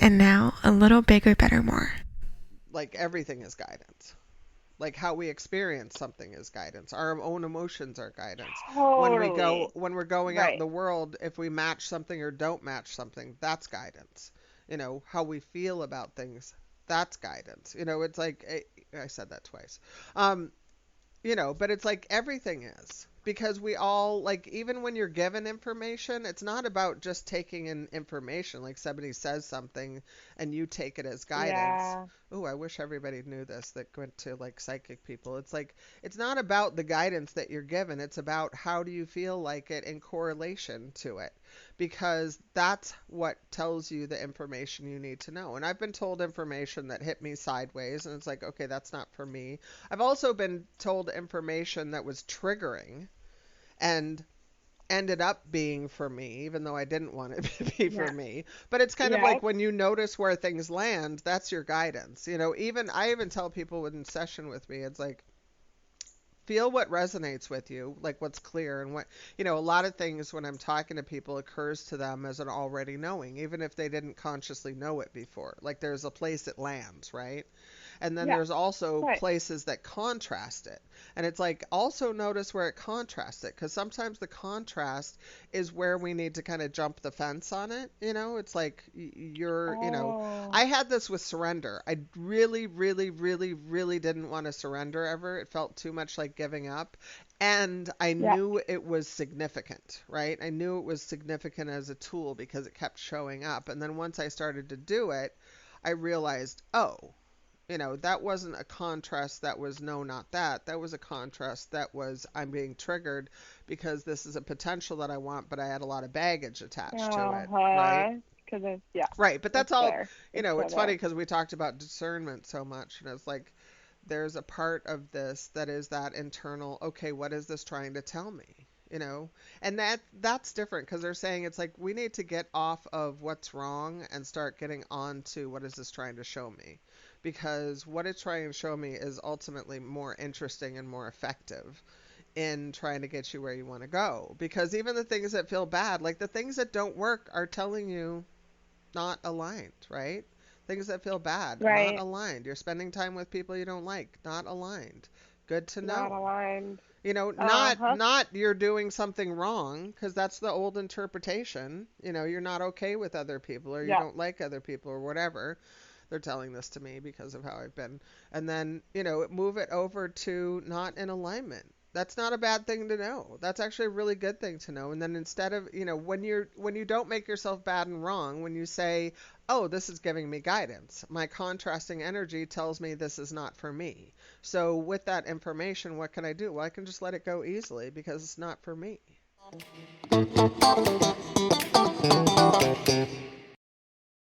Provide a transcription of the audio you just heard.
And now a little bigger, better, more. Like everything is guidance. Like how we experience something is guidance. Our own emotions are guidance. Totally. When we're going out in Right. the world, if we match something or don't match something, that's guidance. How we feel about things, that's guidance. It's like I said that twice. Um, but it's like everything is because we all like even when you're given information, it's not about just taking in information like somebody says something and you take it as guidance. Yeah. Oh, I wish everybody knew this that went to like psychic people. It's like it's not about the guidance that you're given. It's about how do you feel like it in correlation to it because that's what tells you the information you need to know. And I've been told information that hit me sideways and it's like, okay, that's not for me. I've also been told information that was triggering and ended up being for me, even though I didn't want it to be for Yeah. me. But it's kind of Yeah. like when you notice where things land, that's your guidance. Even I even tell people in session with me, it's like feel what resonates with you, like what's clear and what, a lot of things when I'm talking to people occurs to them as an already knowing, even if they didn't consciously know it before. Like there's a place it lands, right? And then Yeah. there's also Right. places that contrast it. And it's like also notice where it contrasts it because sometimes the contrast is where we need to kind of jump the fence on it. It's like Oh. I had this with surrender. I really, really, really, really didn't want to surrender ever. It felt too much like giving up. And I Yeah. knew it was significant, right? I knew it was significant as a tool because it kept showing up. And then once I started to do it, I realized, oh, that wasn't a contrast that was no, not that. That was a contrast that was I'm being triggered because this is a potential that I want, but I had a lot of baggage attached to it, right? Uh-huh. Because yeah, Right, but it's that's all, there. It's still it's funny there. because we talked about discernment so much, and it's like there's a part of this that is that internal, okay, what is this trying to tell me? And that's different because they're saying it's like we need to get off of what's wrong and start getting on to what is this trying to show me, because what it's trying to show me is ultimately more interesting and more effective in trying to get you where you want to go, because even the things that feel bad, like the things that don't work, are telling you not aligned, right? Things that feel bad, not Right. aligned. You're spending time with people you don't like, not aligned. Good to Not know. aligned. Not Uh-huh. not you're doing something wrong, because that's the old interpretation. You're not okay with other people or you Yeah. don't like other people or whatever. They're telling this to me because of how I've been. And then, move it over to not in alignment. That's not a bad thing to know. That's actually a really good thing to know. And then instead of, when you don't make yourself bad and wrong, when you say, "Oh, this is giving me guidance. My contrasting energy tells me this is not for me." So with that information, what can I do? Well, I can just let it go easily because it's not for me.